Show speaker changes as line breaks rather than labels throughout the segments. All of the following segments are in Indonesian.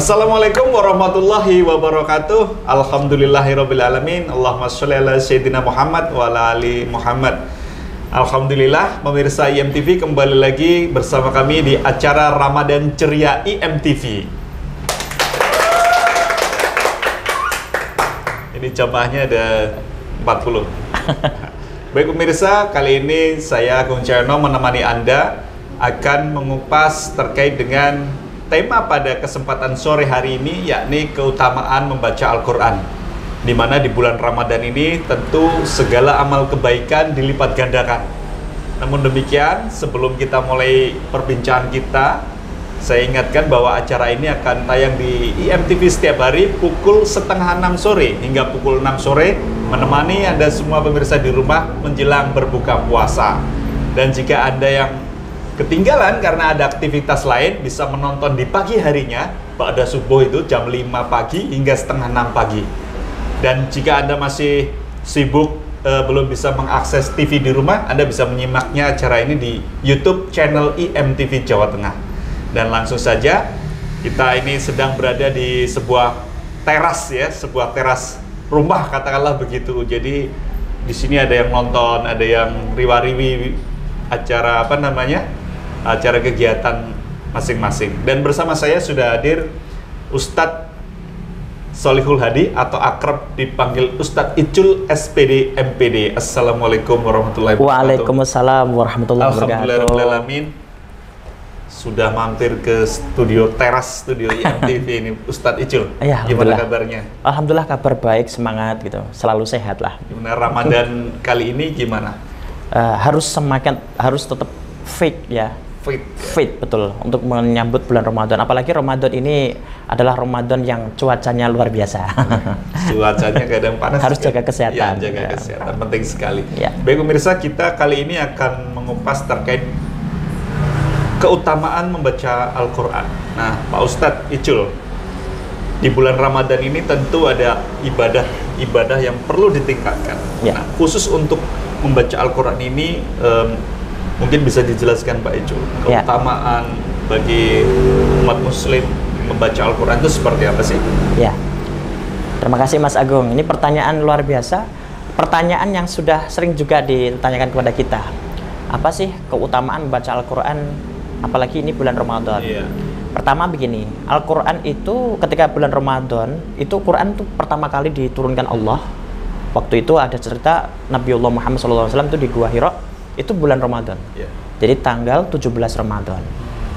Assalamualaikum warahmatullahi wabarakatuh. Alhamdulillahirabbil alamin. Allahumma sholli ala sayyidina Muhammad wa ala ali Muhammad. Alhamdulillah, pemirsa IMTV kembali lagi bersama kami di acara Ramadan Ceria IMTV. Ini jamaahnya ada 40. Baik pemirsa, kali ini saya Agung Cahyono menemani Anda akan mengupas terkait dengan tema pada kesempatan sore hari ini, yakni keutamaan membaca Al-Quran. Di mana di bulan Ramadan ini tentu segala amal kebaikan dilipat gandakan. Namun demikian, sebelum kita mulai perbincangan kita, saya ingatkan bahwa acara ini akan tayang di IMTV setiap hari pukul 5:30 sore hingga pukul 6 sore, menemani Anda semua pemirsa di rumah menjelang berbuka puasa. Dan jika Anda yang ketinggalan karena ada aktivitas lain, bisa menonton di pagi harinya pada subuh itu jam 5 pagi hingga 5:30 pagi. Dan jika Anda masih sibuk belum bisa mengakses TV di rumah, Anda bisa menyimaknya acara ini di YouTube channel IMTV Jawa Tengah. Dan langsung saja, kita ini sedang berada di sebuah teras ya, sebuah teras rumah katakanlah begitu. Jadi di sini ada yang nonton, ada yang riwa-riwi acara acara kegiatan masing-masing. Dan bersama saya sudah hadir Ustadz Sholihul Hadi atau akrab dipanggil Ustadz Icul SPD MPD. Assalamualaikum warahmatullahi wabarakatuh.
Waalaikumsalam warahmatullahi wabarakatuh.
Alhamdulillahirrahmanirrahim. Sudah mampir ke studio IMTV ini Ustadz Icul.
Ya,
gimana kabarnya?
Alhamdulillah kabar baik, semangat gitu. Selalu sehat lah.
Gimana Ramadan kali ini gimana?
Harus tetap fit ya. Fit betul untuk menyambut bulan Ramadan. Apalagi Ramadan ini adalah Ramadan yang cuacanya luar biasa.
Cuacanya kadang panas.
Harus jaga kesehatan.
Ya, jaga kesehatan penting sekali.
Ya.
Baik pemirsa, kita kali ini akan mengupas terkait keutamaan membaca Al-Quran. Nah, Pak Ustadz Icul, di bulan Ramadan ini tentu ada ibadah yang perlu ditingkatkan.
Ya.
Nah, khusus untuk membaca Al-Quran ini, mungkin bisa dijelaskan Pak Icul, keutamaan bagi umat muslim membaca Al-Quran itu seperti apa sih?
Ya, terima kasih Mas Agung. Ini pertanyaan luar biasa, pertanyaan yang sudah sering juga ditanyakan kepada kita. Apa sih keutamaan membaca Al-Quran, apalagi ini bulan Ramadan?
Iya.
Pertama begini, Al-Quran itu ketika bulan Ramadan, itu Quran itu pertama kali diturunkan Allah. Waktu itu ada cerita Nabiullah Muhammad SAW itu di Gua Hira, itu bulan Ramadan. Yeah. Jadi tanggal 17 Ramadan.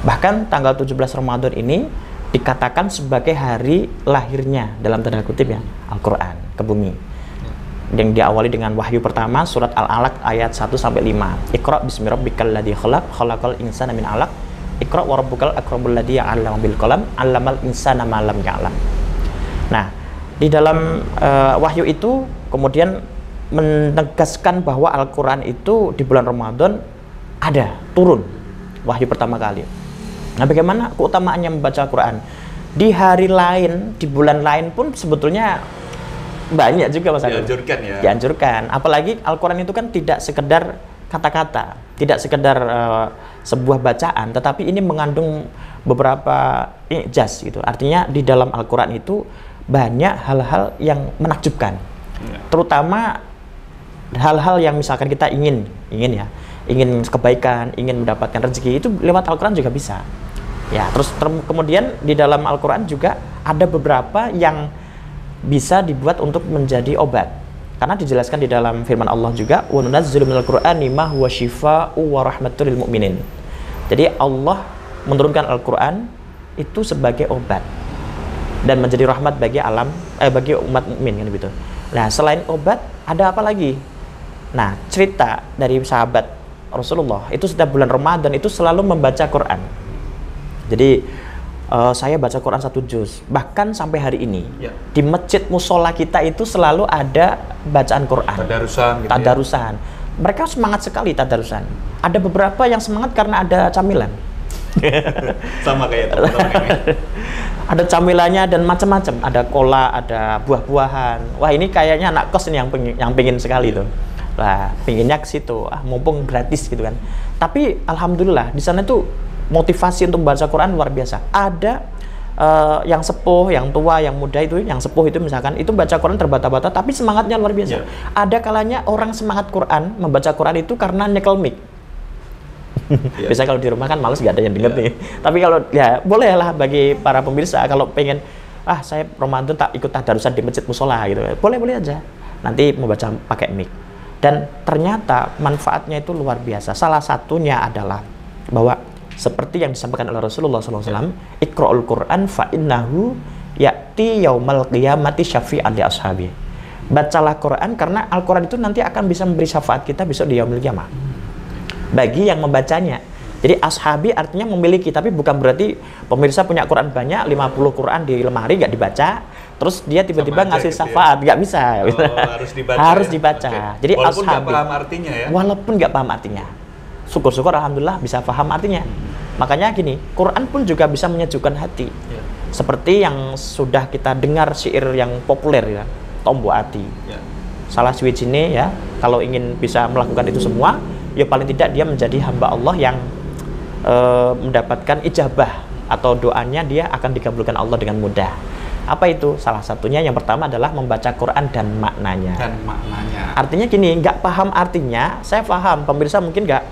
Bahkan tanggal 17 Ramadan ini dikatakan sebagai hari lahirnya dalam tanda kutip ya Al-Quran ke bumi. Yang diawali dengan wahyu pertama surat Al-Alaq ayat 1 sampai 5. Iqra bismi rabbikal ladzi khalaq, khalaqal insana min 'alaq. Iqra wa rabbukal akramul ladzi 'allama bil qalam, 'allamal insana ma lam ya'lam. Nah, di dalam wahyu itu kemudian menegaskan bahwa Al-Quran itu di bulan Ramadan ada turun wahyu pertama kali. Nah, bagaimana keutamaannya membaca Al-Quran? Di hari lain, di bulan lain pun sebetulnya banyak juga Mas.
Dianjurkan ya.
Dianjurkan. Apalagi Al-Quran itu kan tidak sekedar kata-kata, tidak sekedar sebuah bacaan, tetapi ini mengandung beberapa ijaz gitu. Artinya di dalam Al-Quran itu banyak hal-hal yang menakjubkan. Ya. Terutama hal-hal yang misalkan kita ingin kebaikan, ingin mendapatkan rezeki, itu lewat Al-Quran juga bisa. Ya, terus kemudian di dalam Al-Quran juga ada beberapa yang bisa dibuat untuk menjadi obat. Karena dijelaskan di dalam firman Allah juga, wa nunazzilu minal Qur'ani ma huwa syifaa'u wa rahmatul lil mu'minin. Jadi Allah menurunkan Al-Quran itu sebagai obat dan menjadi rahmat bagi bagi umat mukmin kan begitu. Nah, selain obat ada apa lagi? Nah, cerita dari sahabat Rasulullah itu setiap bulan Ramadan itu selalu membaca Quran. Jadi saya baca Quran 1 juz, bahkan sampai hari ini di masjid musola kita itu selalu ada bacaan Quran. Tadarusan. Mereka semangat sekali tadarusan. Ada beberapa yang semangat karena ada camilan.
Sama kayak teman-teman ini.
Ada camilannya dan macam-macam. Ada kola, ada buah-buahan. Wah, ini kayaknya anak kos ini yang pengen sekali tuh. Lah, pinginnya ke situ, mumpung gratis gitu kan. Tapi alhamdulillah di sana tuh motivasi untuk membaca Quran luar biasa. Ada yang sepuh, yang tua, yang muda itu, yang sepuh itu misalkan itu baca Quran terbata-bata, tapi semangatnya luar biasa. Ada kalanya orang semangat Quran, membaca Quran itu karena nyekel mic. Biasa kalau di rumah kan males gak ada yang denger nih. Tapi kalau ya bolehlah bagi para pemirsa kalau pengen saya Ramadan tak ikut tadarusan di masjid musola gitu. Boleh aja. Nanti membaca pakai mic. Dan ternyata manfaatnya itu luar biasa. Salah satunya adalah bahwa seperti yang disampaikan oleh Rasulullah SAW, Iqra'ul Qur'an fa innahu ya'ti yaumal qiyamati syafi'an li ashabi. Bacalah Quran karena Al-Quran itu nanti akan bisa memberi syafaat kita besok di yaumil qiyamah. Bagi yang membacanya. Jadi ashabi artinya memiliki, tapi bukan berarti pemirsa punya Quran banyak, 50 Quran di lemari nggak dibaca, terus dia tiba-tiba ngasih syafaat, nggak bisa. Harus dibaca. Jadi
walaupun
ashabi.
Nggak paham artinya ya.
Walaupun nggak paham artinya. Syukur-syukur alhamdulillah bisa paham artinya. Makanya gini, Quran pun juga bisa menyejukkan hati. Seperti yang sudah kita dengar syair yang populer ya, Tombo Ati. Salah suwijine ya, kalau ingin bisa melakukan itu semua, ya paling tidak dia menjadi hamba Allah yang mendapatkan ijabah atau doanya dia akan dikabulkan Allah dengan mudah. Apa itu? Salah satunya yang pertama adalah membaca Quran dan maknanya. Artinya gini, nggak paham artinya, saya paham, pemirsa mungkin nggak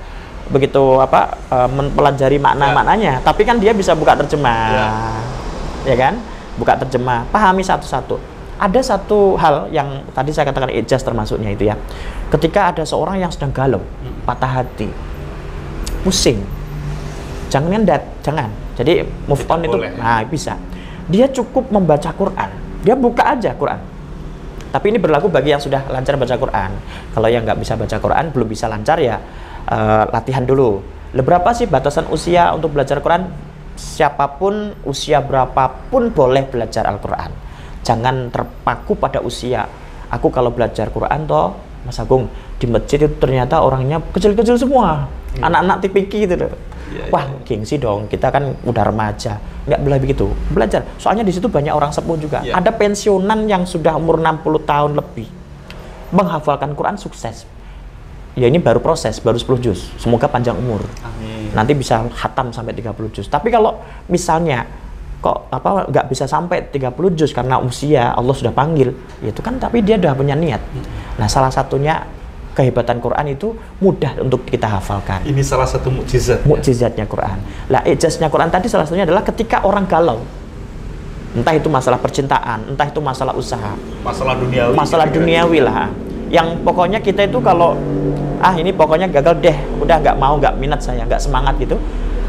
begitu mempelajari maknanya, tapi kan dia bisa buka terjemah, ya kan? Buka terjemah, pahami satu-satu. Ada satu hal yang tadi saya katakan ijaz termasuknya itu ya. Ketika ada seorang yang sedang galau, patah hati, pusing, jangan. Jadi move on itu, bisa. Dia cukup membaca Quran, dia buka aja Quran. Tapi ini berlaku bagi yang sudah lancar baca Quran. Kalau yang nggak bisa baca Quran, belum bisa lancar ya latihan dulu. Berapa sih batasan usia untuk belajar Quran? Siapapun, usia berapapun boleh belajar Al-Quran. Jangan terpaku pada usia. Aku kalau belajar Quran toh, Mas Agung, di masjid itu ternyata orangnya kecil-kecil semua. Anak-anak tipiki gitu loh. Wah, gengsi dong, kita kan udah remaja. Nggak boleh begitu. Belajar. Soalnya di situ banyak orang sepuh juga. Ada pensiunan yang sudah umur 60 tahun lebih. Menghafalkan Quran sukses. Ya ini baru proses, baru 10 juz. Semoga panjang umur.
Amin.
Nanti bisa khatam sampai 30 juz. Tapi kalau misalnya kok nggak bisa sampai 30 juz karena usia Allah sudah panggil, ya itu kan tapi dia udah punya niat. Nah, salah satunya kehebatan Quran itu mudah untuk kita hafalkan.
Ini salah satu mukjizat.
Mukjizatnya Quran. Lah, ijaznya Quran tadi salah satunya adalah ketika orang galau. Entah itu masalah percintaan, entah itu masalah usaha,
masalah duniawi.
Masalah duniawi lah. Yang pokoknya kita itu kalau ini pokoknya gagal deh, udah nggak minat saya, nggak semangat gitu.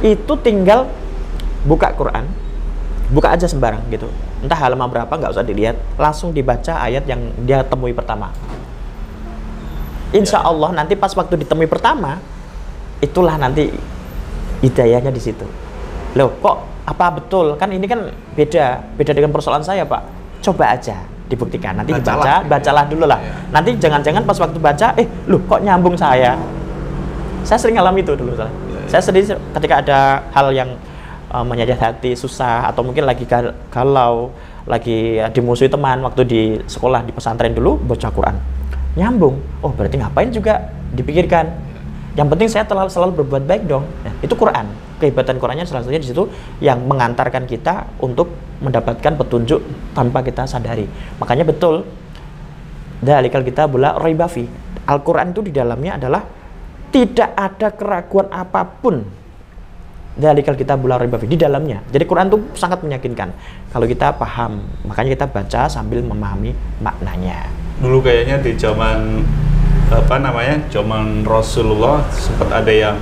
Itu tinggal buka Quran, buka aja sembarang gitu. Entah halaman berapa nggak usah dilihat, langsung dibaca ayat yang dia temui pertama. Insya Allah nanti pas waktu ditemui pertama, itulah nanti hidayahnya di situ. Loh, kok apa betul? Kan ini kan beda dengan persoalan saya, Pak. Coba aja dibuktikan. Nanti bacalah dulu lah. Nanti jangan-jangan pas waktu baca, loh kok nyambung saya. Saya sering alami itu dulu. Saya sedih ketika ada hal yang menyayat hati, susah, atau mungkin lagi galau, lagi dimusuhi teman waktu di sekolah, di pesantren dulu, baca Quran. Nyambung. Oh, berarti ngapain juga dipikirkan. Yang penting saya selalu berbuat baik dong. Nah, itu Quran. Kehebatan Qurannya salah satunya di situ yang mengantarkan kita untuk mendapatkan petunjuk tanpa kita sadari. Makanya betul, dalikal kitabul la raiba fi. Al-Quran itu di dalamnya adalah tidak ada keraguan apapun. Dalikal kitabul la raiba fi, di dalamnya. Jadi Quran itu sangat meyakinkan kalau kita paham. Makanya kita baca sambil memahami maknanya.
Dulu kayaknya di zaman zaman Rasulullah sempat ada yang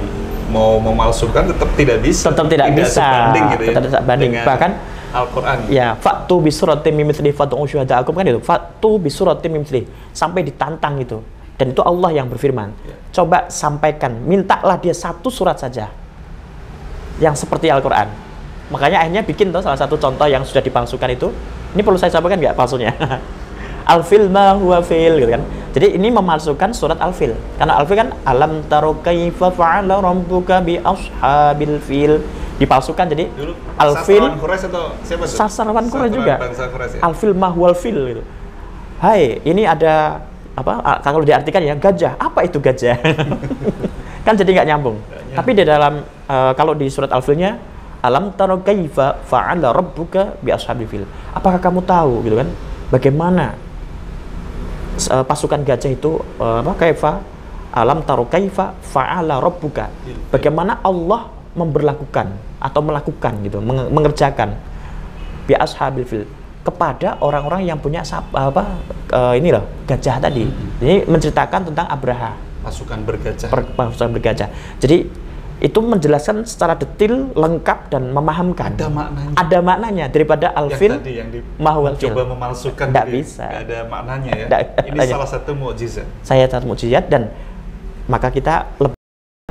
mau memalsukan, tetap tidak bisa sebanding gitu ya,
tetap sebanding. Bahkan
Al-Quran
ya, fa'tu bi suratin min mithlihi fad'u syuhada'akum, kan itu, fa'tu bi suratin min mithlihi, sampai ditantang itu. Dan itu Allah yang berfirman, coba sampaikan, mintalah dia satu surat saja yang seperti Al-Quran. Makanya akhirnya bikin salah satu contoh yang sudah dipalsukan itu. Ini perlu saya sampaikan nggak palsunya? Al-fil ma huwa fil gitu kan. Jadi ini memalsukan surat Al-fil. Karena Al-fil kan alam taro kaifa fa'ala rabbuka bi ashabil fil. Dipalsukan jadi Al-fil sastrawan Quraisy juga. Al-fil ma huwa fil gitu. Hai, ini ada kalau diartikan ya gajah. Apa itu gajah? Kan jadi nggak nyambung. Tapi di dalam kalau di surat Al-filnya Alam tara kaifa fa'ala rabbuka bi ashabil fil. Apakah kamu tahu gitu kan bagaimana pasukan gajah itu kaifa alam tara kaifa fa'ala rabbuka. Bagaimana Allah memberlakukan atau melakukan gitu, mengerjakan bi ashabil fil kepada orang-orang yang punya ini loh gajah tadi. Ini menceritakan tentang Abraha,
pasukan bergajah.
Pasukan bergajah. Jadi itu menjelaskan secara detail, lengkap dan memahamkan.
Ada maknanya.
Ada maknanya daripada alfil
yang
mahual fil.
Coba memalsukan.
Tidak bisa.
Gak ada maknanya ya. Ini salah satu mukjizat.
Saya satu mukjizat dan maka kita lebih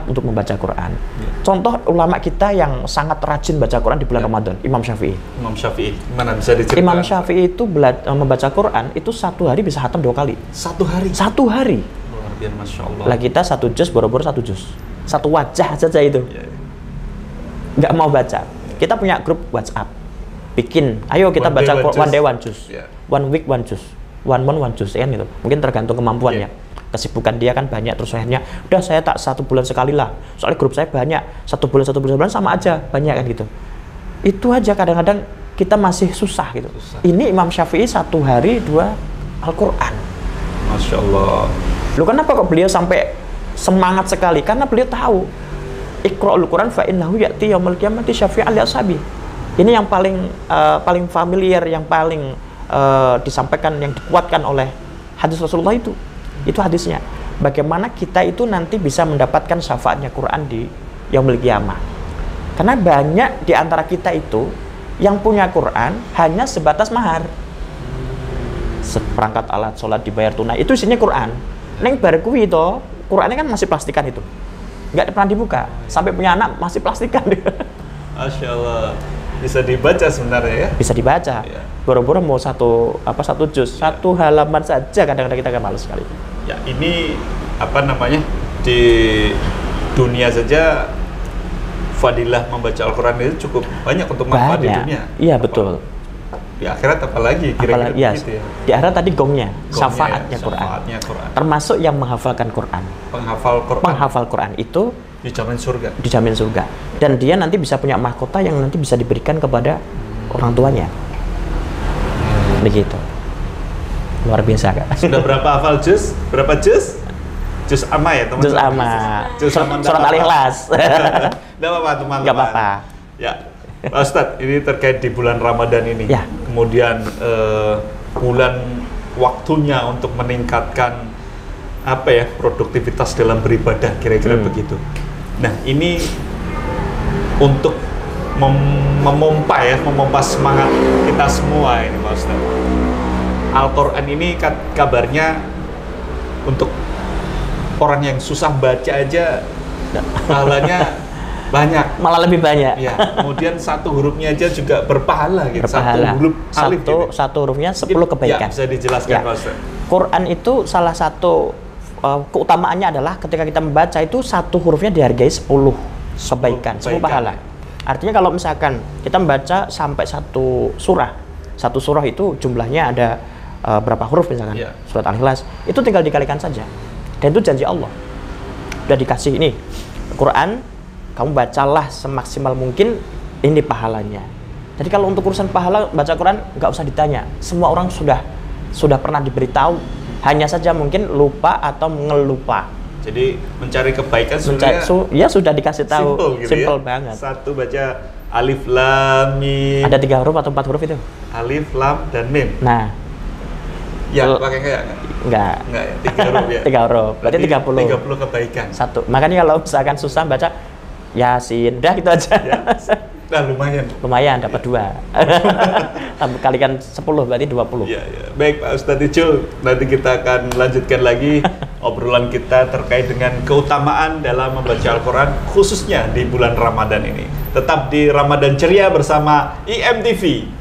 untuk membaca Quran.
Ya.
Contoh ulama kita yang sangat rajin baca Quran di bulan Ramadan, Imam Syafi'i.
Imam Syafi'i, gimana bisa diceritakan?
Imam Syafi'i itu membaca Quran itu 1 hari bisa khatam 2 kali.
1 hari?
1 hari.
Luar biasa, Masya Allah.
Lah kita 1 juz, boro-boro 1 juz. 1 wajah saja itu.
Ya.
Nggak mau baca. Kita punya grup WhatsApp. Bikin, ayo kita baca one day one juz.
Yeah.
1 week 1 juz. 1 month 1 juz kan gitu. Mungkin tergantung kemampuannya. Kesibukan dia kan banyak, terus akhirnya udah saya tak 1 bulan sekali lah. Soalnya grup saya banyak. 1 bulan sama aja, banyak kan gitu. Itu aja kadang-kadang kita masih susah gitu. Ini Imam Syafi'i 1 hari 2 Al-Qur'an.
Masya Allah.
Loh kenapa kok beliau sampai semangat sekali? Karena beliau tahu Iqra'ul Quran fa innahu ya'ti yaumil qiyamati syafi'an li ashabi. Ini yang paling familiar, yang paling disampaikan, yang dikuatkan oleh hadis Rasulullah itu. Itu hadisnya. Bagaimana kita itu nanti bisa mendapatkan syafaatnya Quran di yaumil qiyamah. Karena banyak di antara kita itu yang punya Quran hanya sebatas mahar. Seperangkat alat sholat dibayar tunai, itu isinya Quran. Neng bar kuwi to, Qurannya kan masih plastikan itu. Nggak pernah dibuka. Sampai punya anak masih plastikan.
Masya Allah. Bisa dibaca sebenarnya ya?
Bisa dibaca.
Ya.
Boro-boro mau 1 juz, 1 halaman saja kadang-kadang kita kan malas sekali.
Ya, ini apa namanya? Di dunia saja fadilah membaca Al-Qur'an itu cukup banyak untuk manfaat di dunia.
Iya, betul.
Di akhirat apalagi kira-kira
ya,
gitu ya.
Di akhirat tadi gongnya syafaatnya Quran. Termasuk yang menghafalkan Quran. Penghafal Quran itu dijamin surga. Dan dia nanti bisa punya mahkota yang nanti bisa diberikan kepada orang tuanya. Begitu. Luar biasa kan?
Sudah berapa hafal juz? Berapa juz? Juz amma ya teman-teman?
Juz amma. Surat Al-Ikhlas.
Enggak apa-apa teman-teman.
Enggak apa-apa.
Ya. Pak Ustadz, ini terkait di bulan Ramadan ini.
Ya.
Kemudian bulan waktunya untuk meningkatkan produktivitas dalam beribadah, kira-kira begitu. Nah, ini untuk memompa semangat kita semua ini Pak Ustadz. Al-Qur'an ini kabarnya untuk orang yang susah baca aja pahalanya banyak,
malah lebih banyak.
Ya, kemudian 1 hurufnya aja juga berpahala gitu.
Berpahala.
1 huruf alif gitu.
1 hurufnya 10 kebaikan.
Ya, bisa dijelaskan Pak Ustaz.
Quran itu salah satu keutamaannya adalah ketika kita membaca itu 1 hurufnya dihargai 10 kebaikan, 10 pahala. Artinya kalau misalkan kita membaca sampai 1 surah itu jumlahnya ada berapa huruf misalkan, surat Al-Ikhlas, itu tinggal dikalikan saja. Dan itu janji Allah. Udah dikasih ini Quran, kamu bacalah semaksimal mungkin, ini pahalanya. Jadi kalau untuk urusan pahala baca Quran nggak usah ditanya, semua orang sudah pernah diberitahu, hanya saja mungkin lupa atau ngelupa.
Jadi mencari kebaikan sebenarnya
sudah dikasih tahu, simple banget.
1 baca alif lam mim.
Ada 3 huruf atau 4 huruf itu?
Alif lam dan mim.
Nah,
ya pakai enggak ya, 3 huruf ya.
3 huruf, berarti
30 kebaikan.
1. Makanya kalau misalkan susah baca Yasin, udah gitu aja. Ya.
Nah, lumayan
dapat 2. Kalikan 10 berarti 20.
Ya. Baik Pak Ustadz Icul, nanti kita akan lanjutkan lagi obrolan kita terkait dengan keutamaan dalam membaca Al-Qur'an khususnya di bulan Ramadan ini. Tetap di Ramadan Ceria bersama IMTV.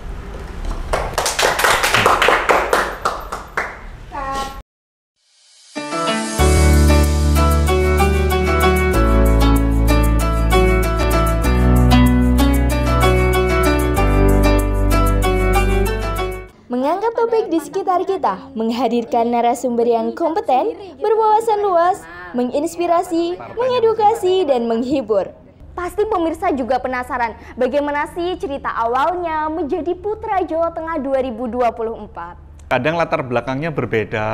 Mengangkat topik di sekitar kita, menghadirkan narasumber yang kompeten, berwawasan luas, menginspirasi, mengedukasi, dan menghibur. Pasti pemirsa juga penasaran bagaimana sih cerita awalnya menjadi Putra Jawa Tengah 2024.
Kadang latar belakangnya berbeda.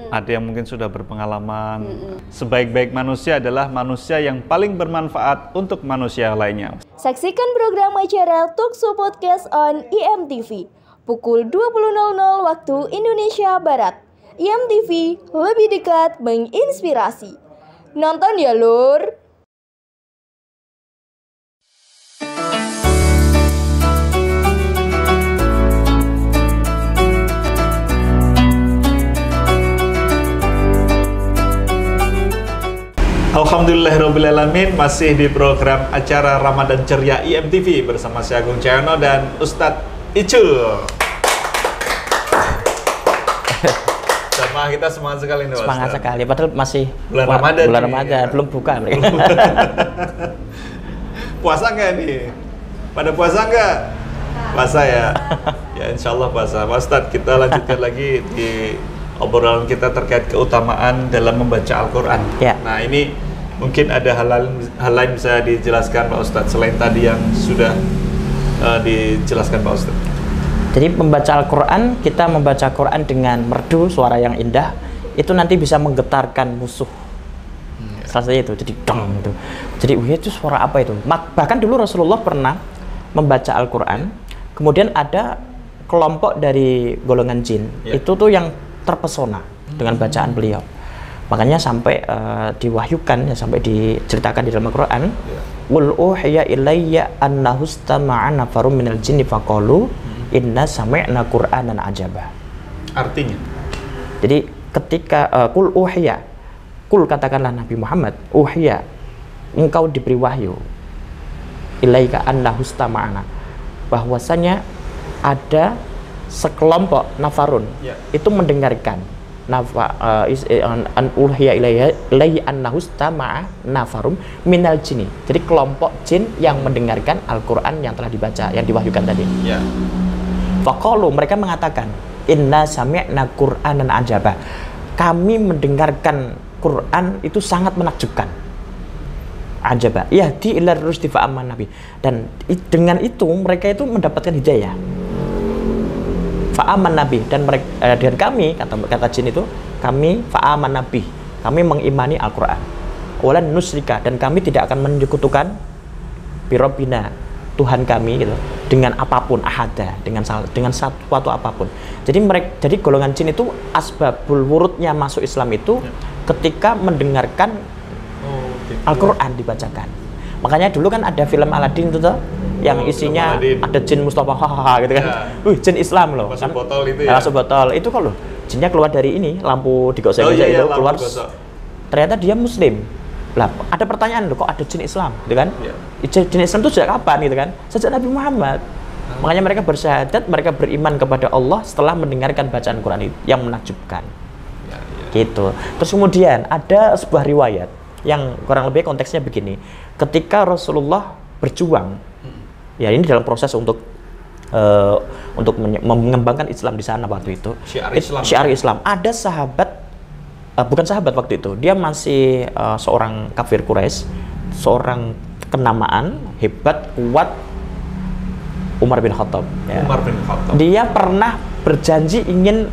Ada yang mungkin sudah berpengalaman. Sebaik-baik manusia adalah manusia yang paling bermanfaat untuk manusia lainnya.
Saksikan program acara Talkshow Podcast on IMTV pukul 20.00 waktu Indonesia Barat. IMTV lebih dekat menginspirasi. Nonton ya lur.
Alhamdulillahirrabbilalamin, masih di program acara Ramadan Ceria IMTV bersama saya Agung Cahyono dan Ustadz Icul. Sama kita semangat sekali nih,
Semangat
Ustadz.
sekali, padahal masih
Bulan Ramadan
bulan
nih,
Ramadan,
ya.
belum buka mereka.
Puasa nggak nih? Pada puasa nggak? Puasa ya? Ya insya Allah puasa. Pak Ustadz, kita lanjutkan lagi di obrolan kita terkait keutamaan dalam membaca Al-Quran.
Ya.
Nah ini mungkin ada hal lain bisa dijelaskan Pak Ustadz selain tadi yang sudah dijelaskan Pak Ustadz.
Jadi membaca Al-Quran, kita membaca Quran dengan merdu, suara yang indah, itu nanti bisa menggetarkan musuh. Salah satunya itu, jadi dong itu. Jadi itu suara apa itu? Bahkan dulu Rasulullah pernah membaca Al-Quran, kemudian ada kelompok dari golongan jin, itu tuh yang terpesona dengan bacaan beliau. Makanya sampai diwahyukan, ya, sampai diceritakan di dalam Al-Quran, Qul uhiya ilayya annahu istama'a nafarum minal jinni faqalu inna sami'na Qur'anan ajaba.
Artinya?
Jadi ketika Qul uhiya, Qul katakanlah Nabi Muhammad, uhiya, engkau diberi wahyu, ilaika annahu istama'ana, bahwasanya ada sekelompok nafarun, itu mendengarkan an uhiya ilayya annahu istama'a nafarum minal jinni. Jadi kelompok jin yang mendengarkan Al-Qur'an yang telah dibaca, yang diwahyukan tadi.
Ya.
Faqalu, mereka mengatakan, inna sami'na Qur'anan ajaba. Kami mendengarkan Quran itu sangat menakjubkan. Ajaba. Yahdi ila rusdi fa aman nabi. Dan dengan itu mereka itu mendapatkan hidayah. Fa aman nabi, dan mereka dan kami, kata jin itu, kami fa aman nabi. Kami mengimani Al-Qur'an. Walan nusrika, dan kami tidak akan menyekutukan birobina, Tuhan kami gitu, dengan apapun, ahada, dengan sesuatu apapun. Jadi golongan jin itu asbabul wurudnya masuk Islam itu ketika mendengarkan Al-Quran dibacakan. Makanya dulu kan ada film Aladdin itu tuh, yang isinya ada jin Mustafa hahaha gitu kan. Jin Islam loh.
Masuk
kan?
botol itu ya.
Masuk botol. Itu kalau jinnya keluar dari ini, lampu digosok-gosok itu keluar. Ternyata dia Muslim. Lah, ada pertanyaan loh, kok ada jin Islam, gitu kan? Jin Islam itu sejak kapan, gitu kan? Sejak Nabi Muhammad. Makanya mereka bersyahadat, mereka beriman kepada Allah setelah mendengarkan bacaan Quran itu yang menakjubkan. Gitu. Terus kemudian ada sebuah riwayat yang kurang lebih konteksnya begini. Ketika Rasulullah berjuang, ya ini dalam proses untuk mengembangkan Islam di sana waktu itu. Syiar Islam. Ada sahabat, bukan sahabat waktu itu, dia masih seorang kafir Quraisy, seorang kenamaan hebat, kuat, Umar bin Khattab. Ya.
Umar bin Khattab. Dia
pernah berjanji ingin,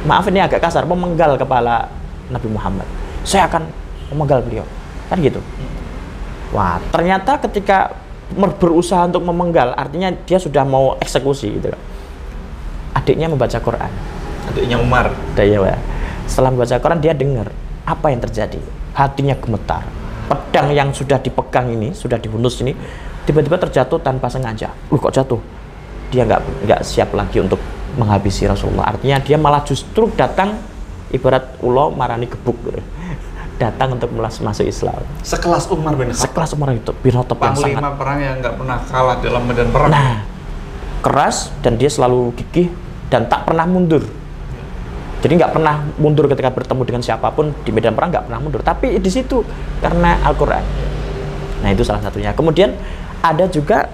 maaf ini agak kasar, memenggal kepala Nabi Muhammad. Saya akan memenggal beliau, kan gitu. Wah, ternyata ketika berusaha untuk memenggal, artinya dia sudah mau eksekusi gitu. Adiknya membaca Quran.
Adiknya Umar.
Ya. Setelah membaca Quran, dia dengar apa yang terjadi. Hatinya gemetar. Pedang yang sudah dipegang ini, sudah dihunus ini, tiba-tiba terjatuh tanpa sengaja. Kok jatuh? Dia nggak siap lagi untuk menghabisi Rasulullah. Artinya dia malah justru datang, ibarat ulo marani gebuk, datang untuk masuk Islam.
Sekelas Umar bin Khattab.
Sekelas Umar itu bin Khattab yang sangat.
Panglima perang yang nggak pernah kalah dalam medan perang.
Nah, keras, dan dia selalu gigih dan tak pernah mundur. Jadi nggak pernah mundur ketika bertemu dengan siapapun di medan perang, nggak pernah mundur. Tapi di situ karena Al-Quran. Nah itu salah satunya. Kemudian ada juga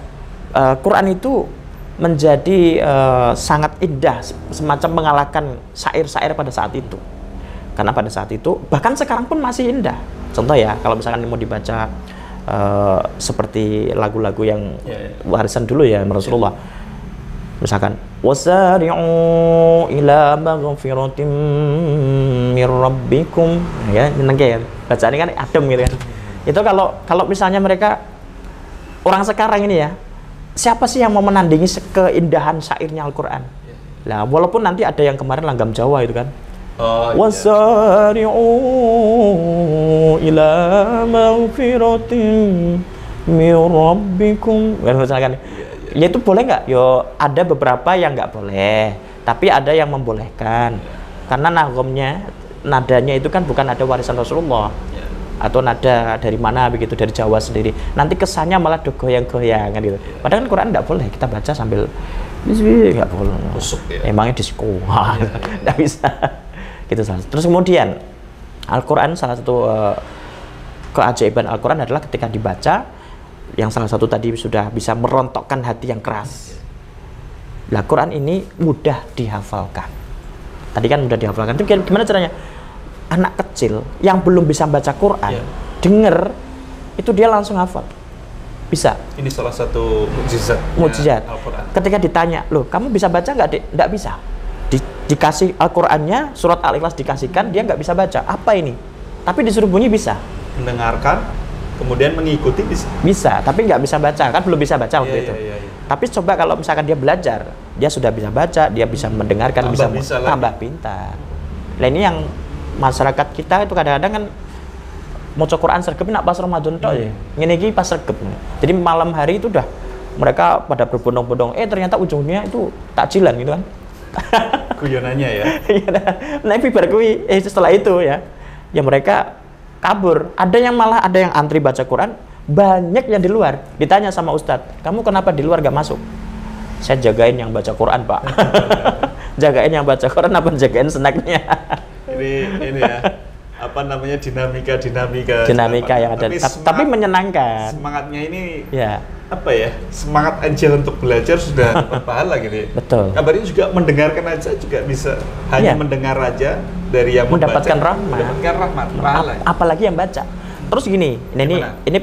Quran itu menjadi sangat indah, semacam mengalahkan syair-syair pada saat itu. Karena pada saat itu, bahkan sekarang pun masih indah. Contoh ya, kalau misalkan mau dibaca seperti lagu-lagu yang warisan dulu ya Rasulullah. Misalkan wasari'u ila maghfiratim mir rabbikum, ya nyeneng ya. Bacaannya kan adem gitu kan. Itu kalau misalnya mereka orang sekarang ini ya, siapa sih yang mau menandingi keindahan syairnya Al-Qur'an? Lah walaupun nanti ada yang kemarin langgam Jawa itu kan. Wasari'u ila maghfiratim mir rabbikum. Misalkan ya itu boleh nggak? Yo ada beberapa yang nggak boleh, tapi ada yang membolehkan. Karena nagomnya, nadanya itu kan bukan ada warisan Rasulullah atau nada dari mana begitu, dari Jawa sendiri. Nanti kesannya malah goyang-goyang kan gitu. Padahal kan Quran nggak boleh kita baca sambil nggak boleh.
Busuk ya.
Emangnya di sekolah nggak bisa. Gitu salah. Terus kemudian Al-Quran, salah satu keajaiban Al-Quran adalah ketika dibaca, yang salah satu tadi sudah bisa merontokkan hati yang keras. Nah, Quran ini mudah dihafalkan. Tadi kan mudah dihafalkan. Itu gimana caranya? Anak kecil yang belum bisa baca Quran, denger itu dia langsung hafal. Bisa.
Ini salah satu
mukjizat
Al-Quran.
Ketika ditanya, loh kamu bisa baca nggak, Dek? Nggak bisa. Dikasih Al-Qurannya, surat Al-Ikhlas dikasihkan, dia nggak bisa baca. Apa ini? Tapi disuruh bunyi bisa.
Mendengarkan, kemudian mengikuti bisa.
Bisa, tapi nggak bisa baca. Kan belum bisa baca waktu itu. Tapi coba kalau misalkan dia belajar, dia sudah bisa baca, dia bisa mendengarkan, bisa tambah pintar. Nah ini yang masyarakat kita itu kadang-kadang kan mau Quran sergep nak pas Ramadan toh ya. Ngene iki pas sergep. Jadi malam hari itu udah mereka pada berbondong-bondong. Ternyata ujungnya itu takjilan gitu kan.
Guyonannya ya.
Nah, bar kuwi setelah itu ya mereka kabur. Ada yang antri baca Quran, banyak yang di luar. Ditanya sama Ustadz, kamu kenapa di luar gak masuk? Saya jagain yang baca Quran, Pak. Jagain yang baca Quran apa jagain snacknya?
ini ya, apa namanya, dinamika
yang ada, tapi menyenangkan.
Semangatnya ini
ya.
Apa ya, semangat aja untuk belajar sudah dapat pahala gitu ya.
Betul.
Kabarnya juga mendengarkan aja juga bisa, hanya mendengar aja dari yang
mendapatkan
rahmat, pahala.
Apalagi yang baca. Terus gini, ini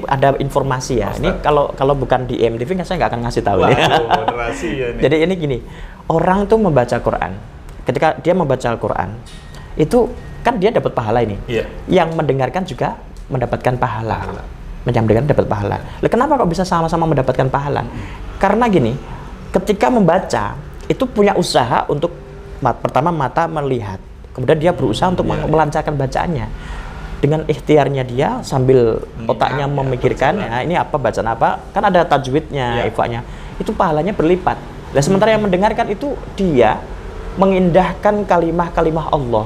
ada informasi ya. Ini kalau bukan di IMTV saya nggak akan ngasih tahu.
Moderasi ya ini.
Jadi ini gini, orang tuh membaca Quran. Ketika dia membaca Al-Quran, itu kan dia dapat pahala ini. Yang mendengarkan juga mendapatkan pahala. Menyampaikan dapat pahala. Lah kenapa kok bisa sama-sama mendapatkan pahala? Karena gini, ketika membaca itu punya usaha untuk pertama mata melihat, kemudian dia berusaha untuk melancarkan bacaannya dengan ikhtiarnya dia sambil otaknya memikirkan ini apa bacaan apa, kan ada tajwidnya, ifanya, itu pahalanya berlipat. Nah sementara yang mendengarkan itu dia mengindahkan kalimah-kalimah Allah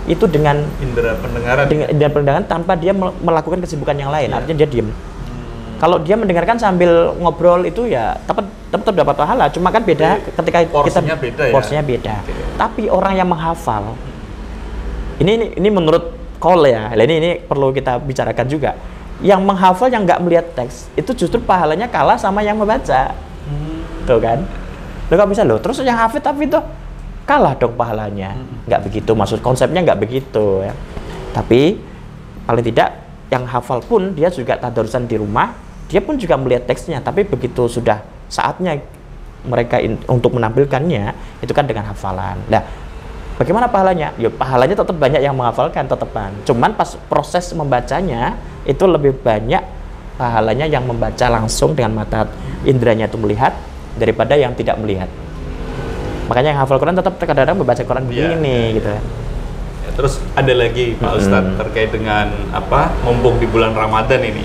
itu dengan indera pendengaran tanpa dia melakukan kesibukan yang lain. Artinya dia diem. Kalau dia mendengarkan sambil ngobrol itu ya tetap dapat pahala, cuma kan beda ketika
porsinya
beda. Tapi orang yang menghafal ini menurut Cole ya. Ini perlu kita bicarakan juga. Yang menghafal yang nggak melihat teks itu justru pahalanya kalah sama yang membaca. Tuh kan? Lo nggak bisa loh. Terus yang hafid tapi tuh kalah dong pahalanya. Nggak begitu, maksud konsepnya nggak begitu ya. Tapi paling tidak yang hafal pun dia juga tadarusan di rumah, dia pun juga melihat teksnya, tapi begitu sudah saatnya mereka untuk menampilkannya itu kan dengan hafalan. Nah, bagaimana pahalanya? Ya pahalanya tetap banyak yang menghafalkan tetepan. Cuman pas proses membacanya itu lebih banyak pahalanya yang membaca langsung dengan mata indranya itu melihat daripada yang tidak melihat. Makanya yang hafal Quran tetap kadang-kadang membaca Quran begini gitu.
Terus ada lagi Pak Ustadz terkait dengan mumpung di bulan Ramadan ini.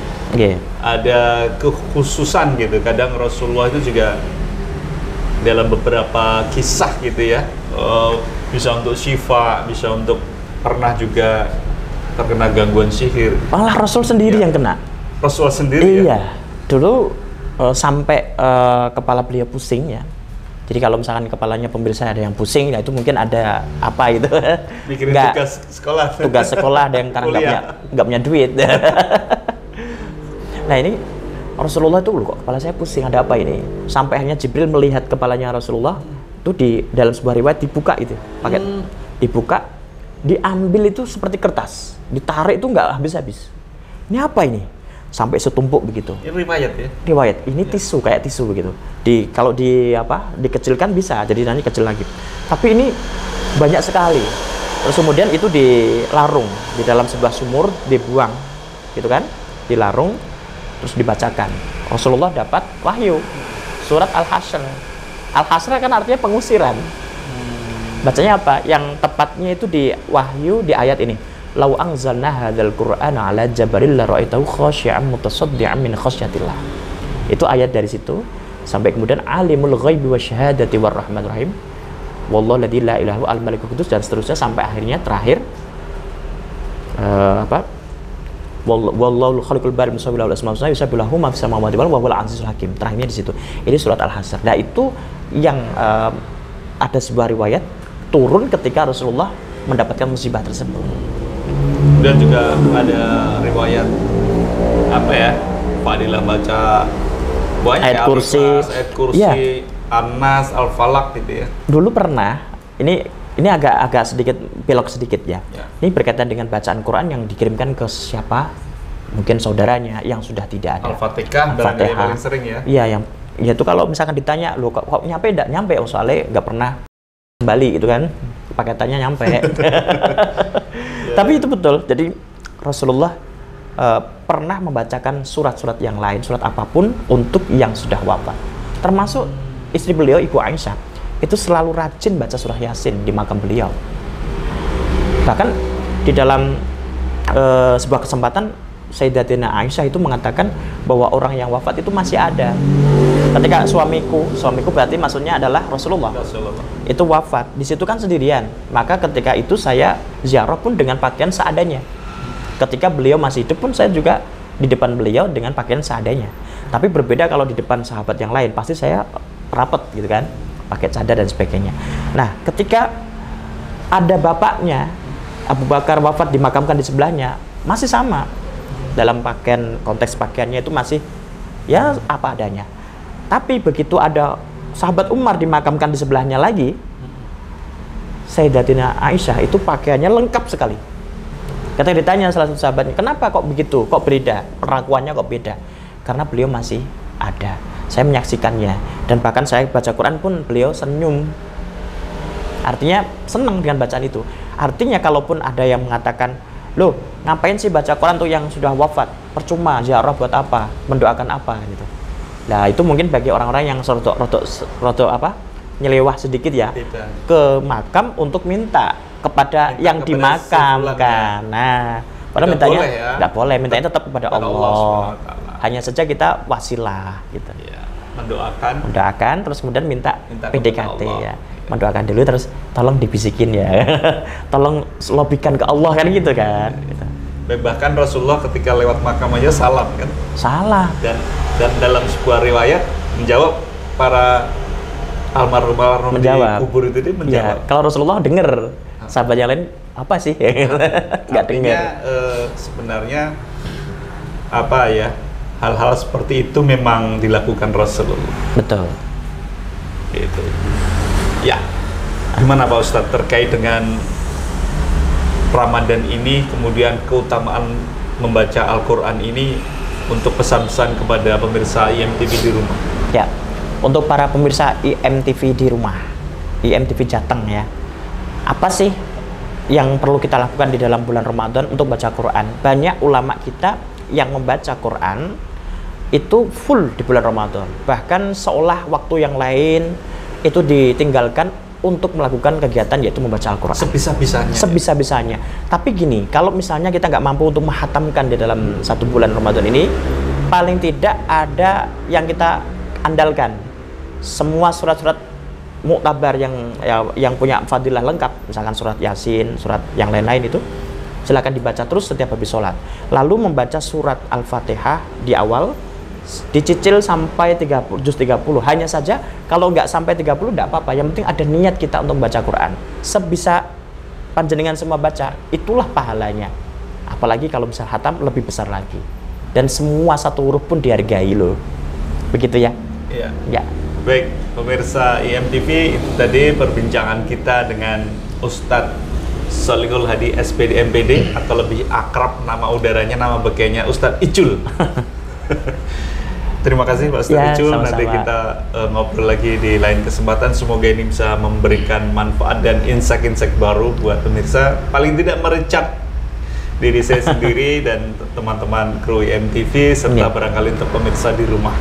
Ada kekhususan gitu. Kadang Rasulullah itu juga dalam beberapa kisah gitu ya, bisa untuk syifa, bisa untuk pernah juga terkena gangguan sihir.
Malah Rasul sendiri yang kena.
Rasul sendiri
ya? Dulu sampai kepala beliau pusing ya. Jadi kalau misalkan kepalanya pemirsa ada yang pusing, nah itu mungkin ada apa gitu.
Mikirin tugas
sekolah ada yang karena nggak punya duit. Nah ini Rasulullah itu loh, kok kepala saya pusing, ada apa ini? Sampai akhirnya Jibril melihat kepalanya Rasulullah itu di dalam sebuah riwayat dibuka itu paket, dibuka, diambil itu seperti kertas, ditarik itu nggak habis-habis. Ini apa ini? sampai setumpuk begitu.
Ini riwayat ya?
Riwayat. Ini tisu, kayak tisu begitu. Kalau dikecilkan bisa, jadi nanti kecil lagi. Tapi ini banyak sekali. Terus kemudian itu dilarung di dalam sebuah sumur, dibuang, gitu kan? Dilarung, terus dibacakan. Rasulullah dapat wahyu, surat Al-Hasyr. Al-Hasyr kan artinya pengusiran. Bacanya apa? Yang tepatnya itu di wahyu di ayat ini. Lau anzalna hadzal qur'ana ala jabalin la ra'aitahu khashi'an mutasaddian min khasyatillah. Itu ayat dari situ sampai kemudian alimul ghaibi wasyahadati warrahmanir rahim. Wallahu ladzi la ilaha al malikul qudus dan seterusnya sampai akhirnya terakhir wallahu khaliqul bari musawwir wal asmaul husna yusabbihu lahu ma fis samawati wal ardi wa huwal azizul hakim. Terakhirnya di situ. Ini surat Al-Hasyr. Nah, itu yang ada sebuah riwayat turun ketika Rasulullah mendapatkan musibah tersebut.
Dan juga ada riwayat apa ya? Fadilah baca banyak
ayat kursi,
ayat kursi,
ya.
An-Nas, Al-Falaq gitu ya.
Dulu pernah, ini agak sedikit belok sedikit ya. Ini berkaitan dengan bacaan Quran yang dikirimkan ke siapa? Mungkin saudaranya yang sudah tidak ada.
Al-Fatihah dan yang paling sering ya.
Iya, yang itu kalau misalkan ditanya, lo kok nyampe enggak? Nyampe, soalnya nggak pernah kembali gitu kan. Paketannya nyampe. Tapi itu betul. Jadi Rasulullah pernah membacakan surat-surat yang lain, surat apapun untuk yang sudah wafat. Termasuk istri beliau, Ibu Aisyah, itu selalu rajin baca surah Yasin di makam beliau. Bahkan di dalam sebuah kesempatan Sayyidatina Aisyah itu mengatakan bahwa orang yang wafat itu masih ada. Ketika suamiku berarti maksudnya adalah Rasulullah. Itu wafat, di situ kan sendirian. Maka ketika itu saya ziarah pun dengan pakaian seadanya. Ketika beliau masih hidup pun saya juga di depan beliau dengan pakaian seadanya. Tapi berbeda kalau di depan sahabat yang lain, pasti saya rapet gitu kan, pakai cadar dan sebagainya. Nah, ketika ada bapaknya Abu Bakar wafat dimakamkan di sebelahnya, masih sama. Dalam konteks pakaiannya itu masih ya apa adanya. Tapi begitu ada sahabat Umar dimakamkan di sebelahnya lagi, Sayyidatina Aisyah itu pakaiannya lengkap sekali. Ketika ditanya salah satu sahabatnya, kenapa kok begitu? Kok beda? Perlakuannya kok beda? Karena beliau masih ada. Saya menyaksikannya. Dan bahkan saya baca Quran pun beliau senyum. Artinya senang dengan bacaan itu. Artinya kalaupun ada yang mengatakan, loh ngapain sih baca Quran tuh yang sudah wafat? Percuma, ziarah buat apa? Mendoakan apa? Gitu. Nah itu mungkin bagi orang-orang yang rodok apa nyelewah sedikit ya, ke makam untuk minta kepada yang dimakamkan. Nah, padahal mintanya nggak boleh, mintanya tetap kepada Allah. Hanya saja kita wasilah gitu.
Ya, mendoakan, terus kemudian minta
PDKT ya. Mendoakan dulu terus tolong dibisikin ya. Tolong lobikan ke Allah kan gitu kan. Gitu.
Bahkan Rasulullah ketika lewat makam aja salam kan?
Salah.
Dan dalam sebuah riwayat menjawab para almarhum di kubur itu dia menjawab.
Ya, kalau Rasulullah dengar, sahabat yang lain apa sih? Nggak dengar.
Sebenarnya apa ya? Hal-hal seperti itu memang dilakukan Rasulullah.
Betul.
Itu. Ya. Gimana Pak Ustadz terkait dengan Ramadan ini, kemudian keutamaan membaca Al-Quran ini untuk pesan-pesan kepada pemirsa IMTV di rumah?
Ya, untuk para pemirsa IMTV di rumah, IMTV Jateng ya, apa sih yang perlu kita lakukan di dalam bulan Ramadan untuk baca Quran? Banyak ulama kita yang membaca Quran itu full di bulan Ramadan. Bahkan seolah waktu yang lain itu ditinggalkan untuk melakukan kegiatan yaitu membaca Al-Quran sebisa-bisanya. Tapi gini, kalau misalnya kita nggak mampu untuk menghatamkan di dalam satu bulan Ramadan ini, paling tidak ada yang kita andalkan. Semua surat-surat muktabar yang punya fadilah lengkap, misalkan surat Yasin, surat yang lain-lain itu silakan dibaca terus setiap habis sholat. Lalu membaca surat Al-Fatihah di awal, dicicil sampai juz 30. Hanya saja kalau nggak sampai 30 nggak apa-apa, yang penting ada niat kita untuk membaca Quran. Sebisa panjenengan semua baca, itulah pahalanya. Apalagi kalau bisa hatam lebih besar lagi. Dan semua satu huruf pun dihargai loh. Begitu ya?
Iya.
Ya.
Baik, pemirsa IMTV, itu tadi perbincangan kita dengan Ustadz Solihul Hadi SPD MPD, atau lebih akrab nama udaranya, nama bekenya Ustadz Icul. Terima kasih Pak Ustadz Icul.
Sama-sama.
Nanti kita ngobrol lagi di lain kesempatan. Semoga ini bisa memberikan manfaat dan insight-insight baru buat pemirsa. Paling tidak merecap diri saya sendiri dan teman-teman kru IMTV serta barangkali untuk pemirsa di rumah.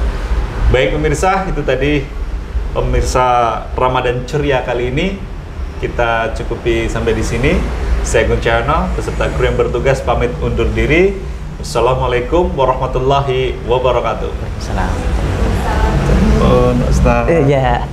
Baik pemirsa, itu tadi pemirsa Ramadan ceria kali ini. Kita cukupi sampai di sini. Saya Gun Charno beserta kru yang bertugas pamit undur diri. Assalamualaikum warahmatullahi wabarakatuh.
Salam.
Oh, Ustaz.
Iya.